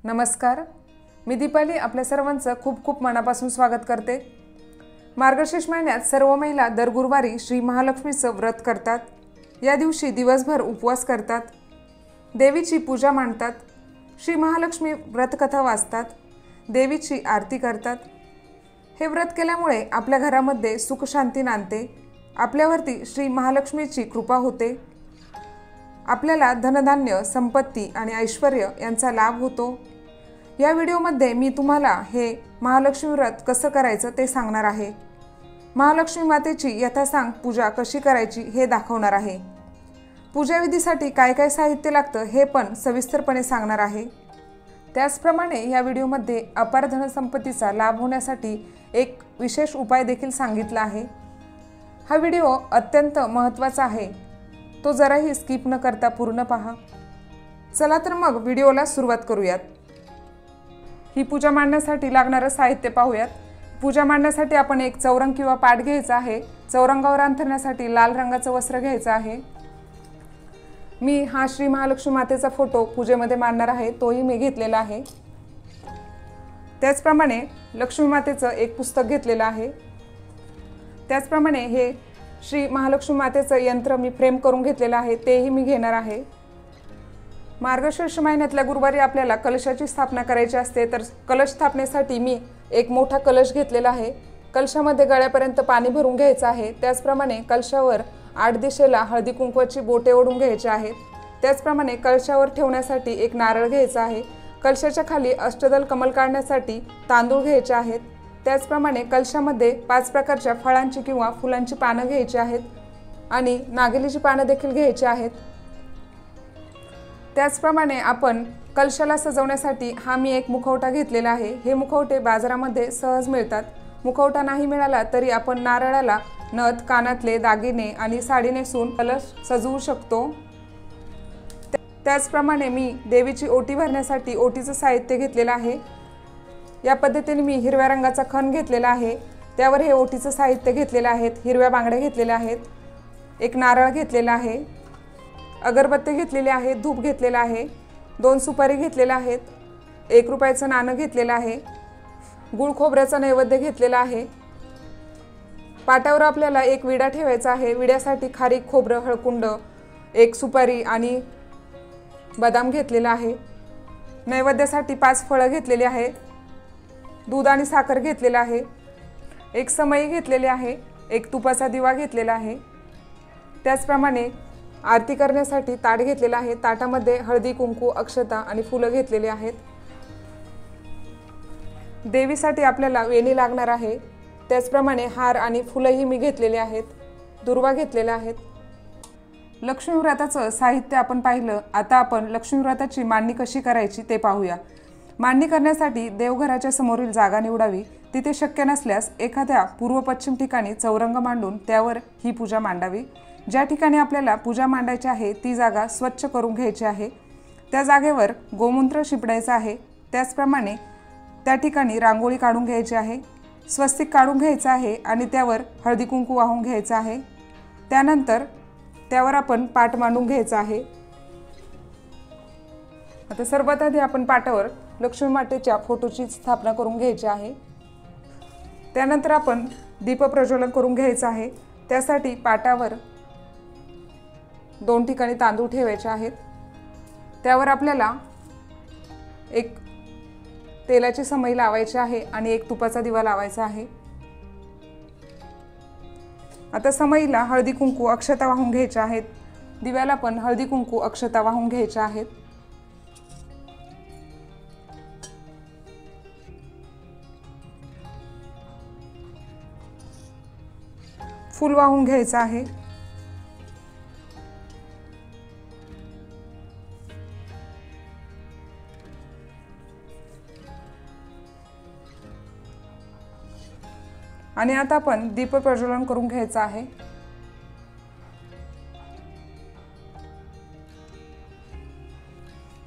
नमस्कार, मी दीपाली आपल्या सर्वांचं खूप खूप मनापासून स्वागत करते। मार्गशीर्ष महिन्यात सर्व महिला दर गुरुवारी श्री महालक्ष्मीचं व्रत करतात। या दिवशी दिवसभर उपवास करतात, देवीची पूजा मांडतात, श्री महालक्ष्मी व्रतकथा वाचतात, देवीची आरती करतात। हे व्रत केल्यामुळे आपल्या घरामध्ये सुख शांती नांदते, आपल्यावरती श्री महालक्ष्मीची कृपा होते, आपल्याला धनधान्य, संपत्ती आणि ऐश्वर्य यांचा लाभ होतो। या व्हिडिओमध्ये मी तुम्हाला हे महालक्ष्मी व्रत कसं करायचं ते सांगणार आहे। महालक्ष्मी मातेची यथासांग पूजा कशी करायची हे दाखवणार आहे। पूजा विधीसाठी काय काय साहित्य लागतं हे पण सविस्तरपणे सांगणार आहे। त्याचप्रमाणे या व्हिडिओमध्ये अपार धनसंपत्तीचा लाभ होण्यासाठी एक विशेष उपाय देखील सांगितला आहे। हा व्हिडिओ अत्यंत महत्त्वाचा आहे, तो जराही स्किप न करता पूर्ण पहा। चला तर मग व्हिडिओला सुरुवात करूयात। ही पूजा मांडण्यासाठी लागणारं साहित्य पाहूयात। पूजा मांडण्यासाठी आपण एक चौरंग किंवा पाट घ्यायचा आहे। चौरंगावर अंथरण्यासाठी लाल रंगाचं वस्त्र घ्यायचं आहे। मी हा श्री महालक्ष्मी मातेचा फोटो पूजेमध्ये मांडणार आहे, तोही मी घेतलेला आहे। त्याचप्रमाणे लक्ष्मी मातेचं एक पुस्तक घेतलेलं आहे। त्याचप्रमाणे हे श्री महालक्ष्मी मातेचं यंत्र मी फ्रेम करून घेतलेलं आहे, तेही मी घेणार आहे। मार्गशीर्ष महिन्यातल्या गुरुवारी आपल्याला कलशाची स्थापना करायची असते, तर कलश स्थापनेसाठी मी एक मोठा कलश घेतलेला आहे। कलशामध्ये गळ्यापर्यंत पाणी भरून घ्यायचं आहे। त्याचप्रमाणे कलशावर 8 दिशेला हळदी कुंकवाची बोटे ओढून घ्यायची आहेत। त्याचप्रमाणे कलशावर ठेवण्यासाठी एक नारळ घ्यायचा आहे। कलशाच्या खाली अष्टदल कमल काढण्यासाठी तांदूळ घ्यायचे आहेत। त्याचप्रमाणे कलशामध्ये 5 प्रकारच्या फळांची किंवा फुलांची पानं घ्यायची आहेत आणि नागेलीची पानं देखील घ्यायची आहेत। त्याचप्रमाणे आपण कलशाला सजवण्यासाठी हा मी एक मुखवटा घेतलेला आहे। हे मुखवटे बाजारामध्ये सहज मिळतात। मुखवटा नाही मिळाला तरी आपण नारळाला नथ, कानातले दागिने आणि साडी नेसून कलश सजवू शकतो। त्याचप्रमाणे मी देवीची ओटी भरण्यासाठी ओटीचं साहित्य घेतलेलं आहे। या पद्धतीने मी हिरव्या रंगाचा खण घेतलेला आहे, त्यावर हे ओटीचं साहित्य घेतलेलं आहे। हिरव्या बांगड्या घेतलेल्या आहेत, एक नारळ घेतलेला आहे, अगरबत्ती घेतलेली आहे, धूप घेतलेला आहे, 2 सुपारी घेतलेल्या आहेत, 1 रुपयाचं नाणं घेतलेलं आहे, गुळ खोबऱ्याचा नैवेद्य घेतलेला आहे। पाटावर आपल्याला एक विडा ठेवायचा आहे। विड्यासाठी खारीक, खोबरं, हळकुंड, 1 सुपारी आणि बदाम घेतलेला आहे। नैवेद्यासाठी 5 फळं घेतलेली आहे, दूध आणि साखर घेतलेला आहे, एक समई घेतलेली आहे, एक तुपाचा दिवा घेतलेला आहे। त्याचप्रमाणे आरती करण्यासाठी ताट घेतलेला आहे। ताटामध्ये हळदी, कुंकू, अक्षता आणि फुलं घेतलेली आहेत। देवीसाठी आपल्याला वेणी लागणार आहे। त्याचप्रमाणे हार आणि फुलंही मी घेतलेली आहेत, दुर्वा घेतलेल्या आहेत। लक्ष्मी व्रताचं साहित्य आपण पाहिलं। आता आपण लक्ष्मी व्रताची मांडणी कशी करायची ते पाहूया। मांडणी करण्यासाठी देवघराच्या समोरील जागा निवडावी। तिथे शक्य नसल्यास एखाद्या पूर्व पश्चिम ठिकाणी चौरंग मांडून त्यावर ही पूजा मांडावी। ज्या ठिकाणी आपल्याला पूजा मांडायची आहे ती जागा स्वच्छ करून घ्यायची आहे। त्या जागेवर गोमूत्र शिंपडायचं आहे। त्याचप्रमाणे त्या ठिकाणी रांगोळी काढून घ्यायची आहे, स्वस्तिक काढून घ्यायचं आहे आणि त्यावर हळदी कुंकू वाहून घ्यायचं आहे। त्यानंतर त्यावर आपण पाट मांडून घ्यायचा आहे। आता सर्वात आधी आपण पाटावर लक्ष्मी मातेच्या फोटोची स्थापना करून घ्यायची आहे। त्यानंतर आपण दीप प्रज्वलन करून घ्यायचं आहे। त्यासाठी पाटावर 2 ठिकाणी तांदूळ ठेवायचे आहेत। त्यावर आपल्याला एक तेलाची समई लावायची आहे आणि एक तुपाचा दिवा लावायचा आहे। आता समईला हळदी कुंकू, अक्षता वाहून घ्यायच्या आहेत। दिव्याला पण हळदी कुंकू, अक्षता वाहून घ्यायच्या आहेत। फूल वाहून घ्यायचं आहे। आणि आता आपण दीप प्रज्वलन करून घ्यायचं आहे।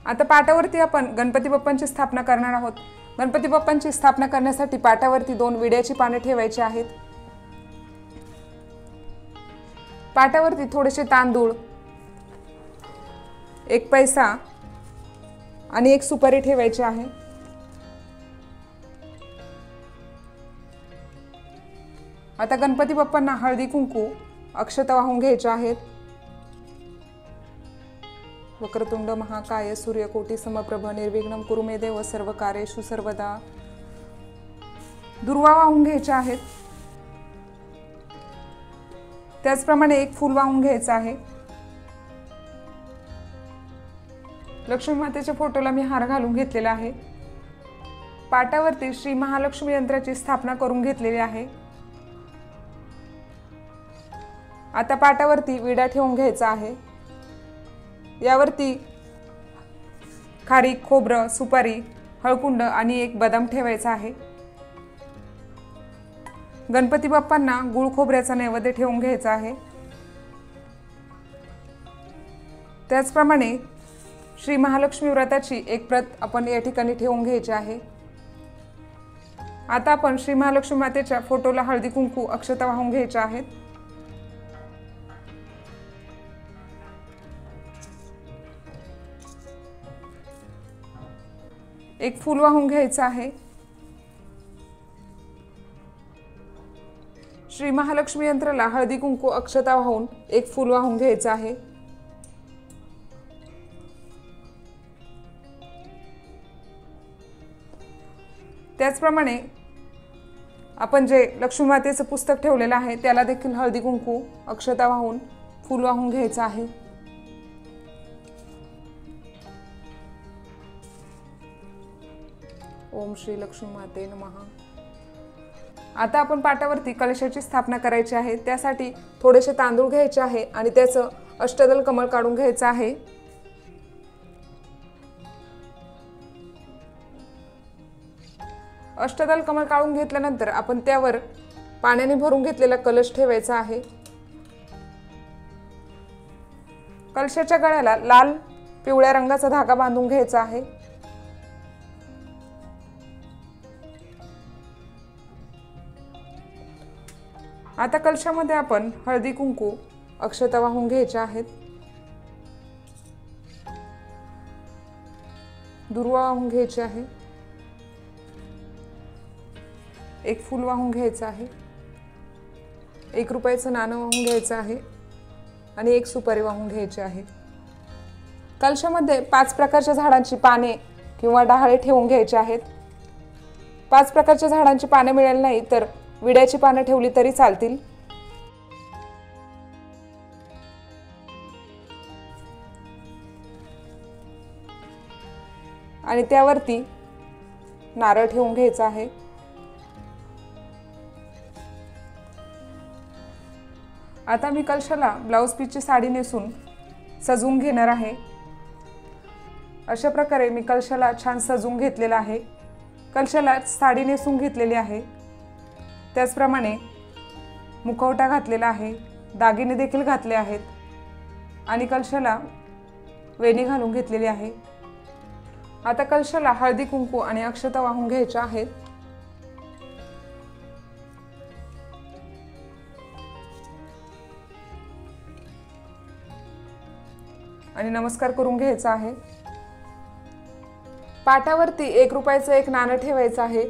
आता पाटावरती आपण गणपती बाप्पांची स्थापना करणार आहोत। गणपती बाप्पांची स्थापना करण्यासाठी पाटावरती 2 विड्याची पाने ठेवायची आहेत। पाटावरती थोडेसे तांदूळ, 1 पैसा आणि एक सुपारी ठेवायची आहे। आता गणपती बाप्पांना हळदी कुंकू अक्षता वाहून घ्यायचे आहेत। वक्रतुंड महाकाय सूर्यकोटी समप्रभ निर्विघ्नं कुरु मे देव सर्व कार्येषु सर्वदा दुर्वा वाहून घ्यायचे आहेत। त्याचप्रमाणे एक फूल वाहून घ्यायचं आहे। लक्ष्मी मातेच्या फोटोला मी हार घालून घेतलेला आहे। पाटावरती श्री महालक्ष्मी यंत्राची स्थापना करून घेतलेली आहे। आता पाटावरती विडा ठेवून घ्यायचा आहे। यावरती खारीक, खोबरं, सुपारी, हळकुंड आणि एक बदाम ठेवायचा आहे। गणपती बाप्पांना गुळ खोबऱ्याचा नैवेद्य ठेवून घ्यायचा आहे। त्याचप्रमाणे श्री महालक्ष्मी व्रताची एक प्रत आपण या ठिकाणी ठेवून घ्यायची आहे। आता आपण श्री महालक्ष्मी मातेच्या फोटोला हळदी कुंकू अक्षता वाहून घ्यायच्या आहेत। एक फूल वाहून घ्यायचं आहे। श्री महालक्ष्मी यंत्राला हळदी कुंकू अक्षता वाहून एक फूल वाहून घ्यायचं आहे। त्याचप्रमाणे आपण जे लक्ष्मी मातेचं पुस्तक ठेवलेलं आहे त्याला देखील हळदी कुंकू अक्षता वाहून फूल वाहून घ्यायचं आहे। ओम श्री लक्ष्मी माते नमः। आता आपण पाटावरती कलशाची स्थापना करायची आहे। त्यासाठी थोडेसे तांदूळ घ्यायचे आहे आणि त्याचं अष्टदल कमळ काढून घ्यायचं आहे। अष्टदल कमळ काढून घेतल्यानंतर आपण त्यावर पाण्याने भरून घेतलेला कलश ठेवायचा आहे। कलशाच्या गळ्याला लाल पिवळ्या रंगाचा धागा बांधून घ्यायचा आहे। आता कलशामध्ये आपण हळदी कुंकू अक्षता वाहून घ्यायच्या आहेत। दुर्वा वाहून घ्यायची आहे। एक फूल वाहून घ्यायचं आहे। 1 रुपयाचं नाणं वाहून घ्यायचं आहे आणि एक सुपारी वाहून घ्यायची आहे। कलशामध्ये 5 प्रकारच्या झाडांची पाने किंवा डहाळे ठेवून घ्यायचे आहेत। 5 प्रकारच्या झाडांची पाने मिळाली नाही तर विड्याची पाने ठेवली तरी चालतील। आणि त्यावरती नारळ ठेवून घ्यायचा आहे। आता मी कलशाला ब्लाउज पीसची साडी नेसून सजवून घेणार आहे। अशा प्रकारे मी कलशाला छान सजवून घेतलेला आहे। कलशाला साडी नेसून घेतलेली आहे। त्याचप्रमाणे मुखवटा घातलेला आहे, दागिने देखील घातले आहेत आणि कलशाला वेणी घालून घेतलेली आहे। आता कलशाला हळदी कुंकू आणि अक्षता वाहून घ्यायच्या आहेत। आणि नमस्कार करून घ्यायचा आहे। पाटावरती 1 रुपयाचं एक नाणं ठेवायचं आहे।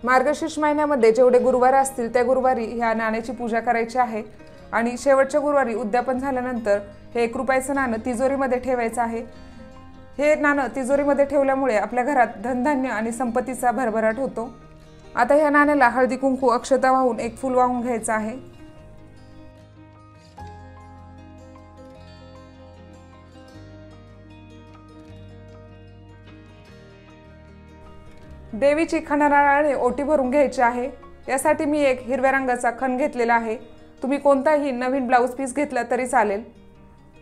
मार्गशीर्ष महिन्यामध्ये जेवढे गुरुवार असतील त्या गुरुवारी ह्या नाण्याची पूजा करायची आहे आणि शेवटच्या गुरुवारी उद्यापन झाल्यानंतर हे 1 रुपयाचं नाणं तिजोरीमध्ये ठेवायचं आहे। हे नाणं तिजोरीमध्ये ठेवल्यामुळे आपल्या घरात धनधान्य आणि संपत्तीचा भरभराट होतो। आता ह्या नाण्याला हळदी कुंकू अक्षता वाहून एक फूल वाहून घ्यायचं आहे। देवीची खणनारळाने ओटी भरून घ्यायची आहे। यासाठी मी एक हिरव्या रंगाचा खण घेतलेला आहे। तुम्ही कोणताही नवीन ब्लाउज पीस घेतला तरी चालेल।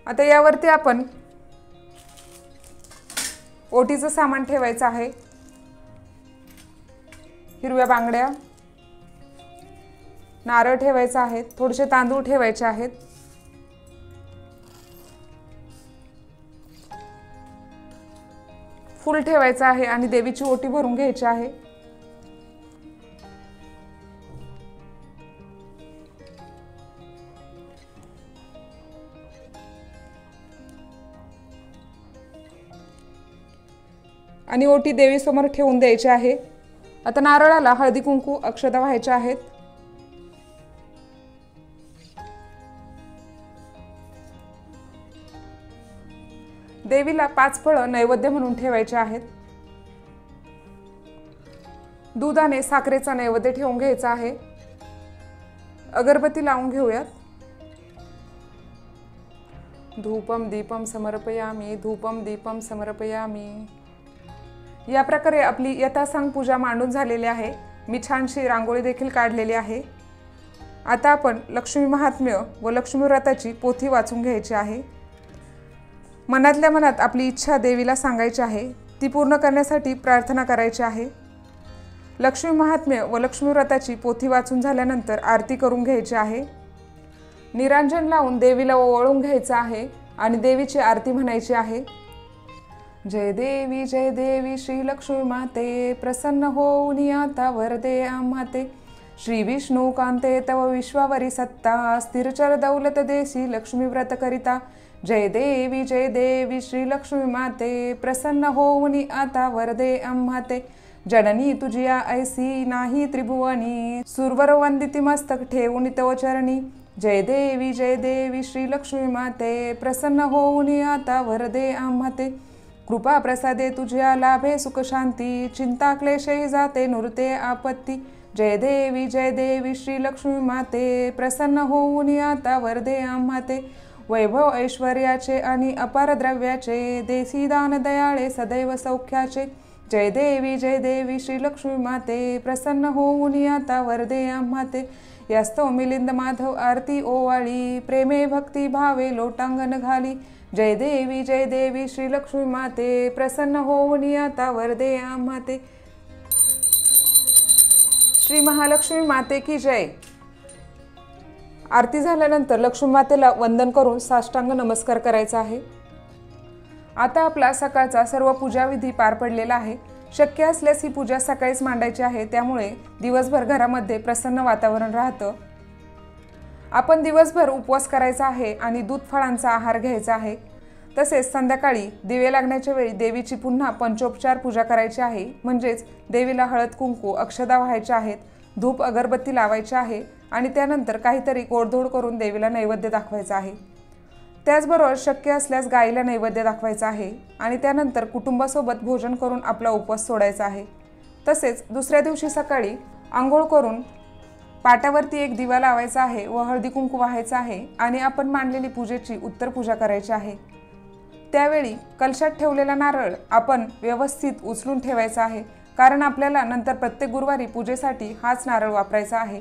आता यावरती आपण ओटीचं सामान ठेवायचं आहे। हिरव्या बांगड्या, नारळ ठेवायचा आहे, थोडेसे तांदूळ ठेवायचे आहेत। फूल ठेवायचं आहे आणि देवीची ओटी भरून घ्यायची आहे। आणि ओटी देवीसमोर ठेवून द्यायची आहे। आता नारळाला हळदी कुंकू अक्षता व्हायच्या आहेत। देवीला 5 फळं नैवेद्य म्हणून ठेवायचे आहेत। दुधाने साखरेचा नैवेद्य ठेवून घ्यायचा आहे। अगरबत्ती लावून घेऊयात। धूपम दीपम समर्पयामि, धूपम दीपम समर्पयामि। या प्रकारे आपली यथासांग पूजा मांडून झालेली आहे। मी छानशी रांगोळी देखील काढलेली आहे। आता आपण लक्ष्मी महात्म्य व लक्ष्मी व्रताची पोथी वाचून घ्यायची आहे। मनातल्या मनात आपली इच्छा देवीला सांगायची आहे, ती पूर्ण करण्यासाठी प्रार्थना करायची आहे। लक्ष्मी महात्म्य व लक्ष्मी व्रताची पोथी वाचून झाल्यानंतर आरती करून घ्यायची आहे। निरांजन लावून देवीला ओवाळून घ्यायचं आहे आणि देवीची आरती म्हणायची आहे। जय देवी श्री लक्ष्मी माते, प्रसन्न होऊन आता वरदे आम्हाते। श्री विष्णू कांते तव विश्वावरी सत्ता, स्थिरचर दौलत देसी लक्ष्मी व्रत करिता। जय देवी श्री लक्ष्मी माते, प्रसन्न होऊन आता वरदे आम्हाते। जननी तुझिया ऐसी नाही त्रिभुवनी, सुरवर वंदिती मस्तक ठेवून तव चरणी। जय देवी श्री लक्ष्मी माते, प्रसन्न होऊन आता वरदे आम्हाते। कृपा प्रसादे तुझ्या लाभे सुख शांती, चिंता क्लेशही जाते नुरते आपत्ती। जय देवी श्री लक्ष्मी माते, प्रसन्न होऊन आता वरदे आम्हाते। वैभव ऐश्वर्याचे आणि अपार द्रव्याचे, देसी दान दयाळे सदैव सौख्याचे। जय देवी श्री लक्ष्मी माते, प्रसन्न होऊन आता वरदे आम्हाते। यास्तव मिलिंद माधव आरती ओवाळी, प्रेमे भक्ती भावे लोटांगण घाली। जय देवी श्री लक्ष्मी माते, प्रसन्न होऊन आता वरदे आम्हाते। श्री महालक्ष्मी माते की जय। आरती झाल्यानंतर लक्ष्मी मातेला वंदन करून साष्टांग नमस्कार करायचा आहे। आता आपला सकाळचा सर्व पूजाविधी पार पडलेला आहे। शक्य असल्यास ही पूजा सकाळीच मांडायची आहे, त्यामुळे दिवसभर घरामध्ये प्रसन्न वातावरण राहतं। आपण दिवसभर उपवास करायचा आहे आणि दूध फळांचा आहार घ्यायचा आहे। तसेच संध्याकाळी दिवे लागण्याच्या वेळी देवीची पुन्हा पंचोपचार पूजा करायची आहे, म्हणजेच देवीला हळद कुंकू अक्षता व्हायच्या आहेत, धूप अगरबत्ती लावायची आहे आणि त्यानंतर काहीतरी गोडधोड करून देवीला नैवेद्य दाखवायचा आहे। त्याचबरोबर शक्य असल्यास गाईला नैवेद्य दाखवायचा आहे आणि त्यानंतर कुटुंबासोबत भोजन करून आपला उपवास सोडायचा आहे। तसेच दुसऱ्या दिवशी सकाळी आंघोळ करून पाटावरती एक दिवा लावायचा आहे व हळदी कुंकू व्हायचा आहे आणि आपण मांडलेली पूजेची उत्तर पूजा करायची आहे। त्यावेळी कलशात ठेवलेला नारळ आपण व्यवस्थित उचलून ठेवायचा आहे, कारण आपल्याला नंतर प्रत्येक गुरुवारी पूजेसाठी हाच नारळ वापरायचा आहे।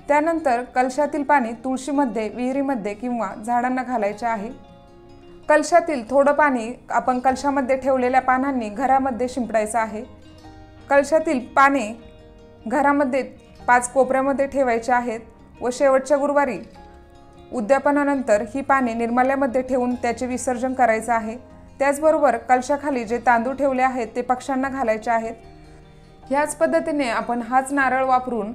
त्यानंतर कलशातील पाणी तुळशीमध्ये, विहिरीमध्ये किंवा झाडांना घालायचे आहे। कलशातील थोडं पाणी आपण कलशामध्ये ठेवलेल्या पानांनी घरामध्ये शिंपडायचं आहे। कलशातील पाने घरामध्ये 5 कोपऱ्यामध्ये ठेवायचे आहेत व शेवटच्या गुरुवारी उद्यापनानंतर ही पाने निर्माल्यामध्ये ठेवून त्याचे विसर्जन करायचे आहे। त्याचबरोबर कलशाखाली जे तांदूळ ठेवले आहेत ते पक्ष्यांना घालायचे आहेत। ह्याच पद्धतीने आपण हाच नारळ वापरून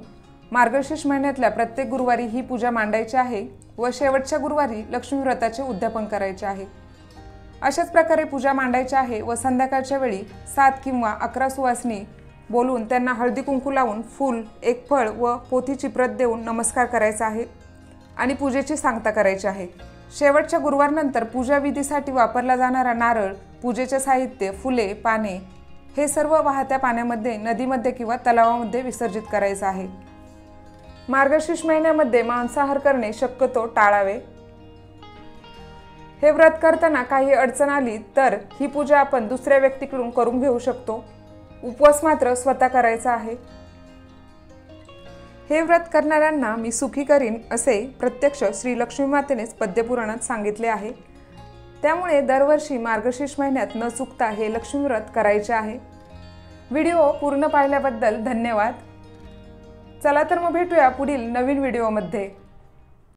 मार्गशीर्ष महिन्यातल्या प्रत्येक गुरुवारी ही पूजा मांडायची आहे व शेवटच्या गुरुवारी लक्ष्मी व्रताचे उद्यापन करायचे आहे। अशाच प्रकारे पूजा मांडायची आहे व संध्याकाळच्या वेळी 7 किंवा 11 सुवासिनी बोलून त्यांना हळदी कुंकू लावून फूल, एक फळ व पोथीची प्रत देऊन नमस्कार करायचा आहे आणि पूजेची सांगता करायची आहे। शेवटच्या गुरुवारनंतर पूजा विधीसाठी वापरला जाणारा नारळ, पूजेचे साहित्य, फुले, पाने हे सर्व वाहत्या पाण्यामध्ये, नदीमध्ये किंवा तलावामध्ये विसर्जित करायचं आहे। मार्गशीर्ष महिन्यामध्ये मांसाहार करणे शक्यतो टाळावे। हे व्रत करताना काही अडचण आली तर ही पूजा आपण दुसऱ्या व्यक्तीकडून करून घेऊ शकतो। उपवास मात्र स्वतः करायचा आहे। हे व्रत करणाऱ्यांना मी सुखी करीन असे प्रत्यक्ष श्री लक्ष्मी मातेनेच पद्यपुराणात सांगितले आहे। त्यामुळे दरवर्षी मार्गशीर्ष महिन्यात न चुकता हे लक्ष्मी व्रत करायचे आहे। व्हिडिओ पूर्ण पाहिल्याबद्दल धन्यवाद। चला तर मग भेटूया पुढील नवीन व्हिडिओमध्ये।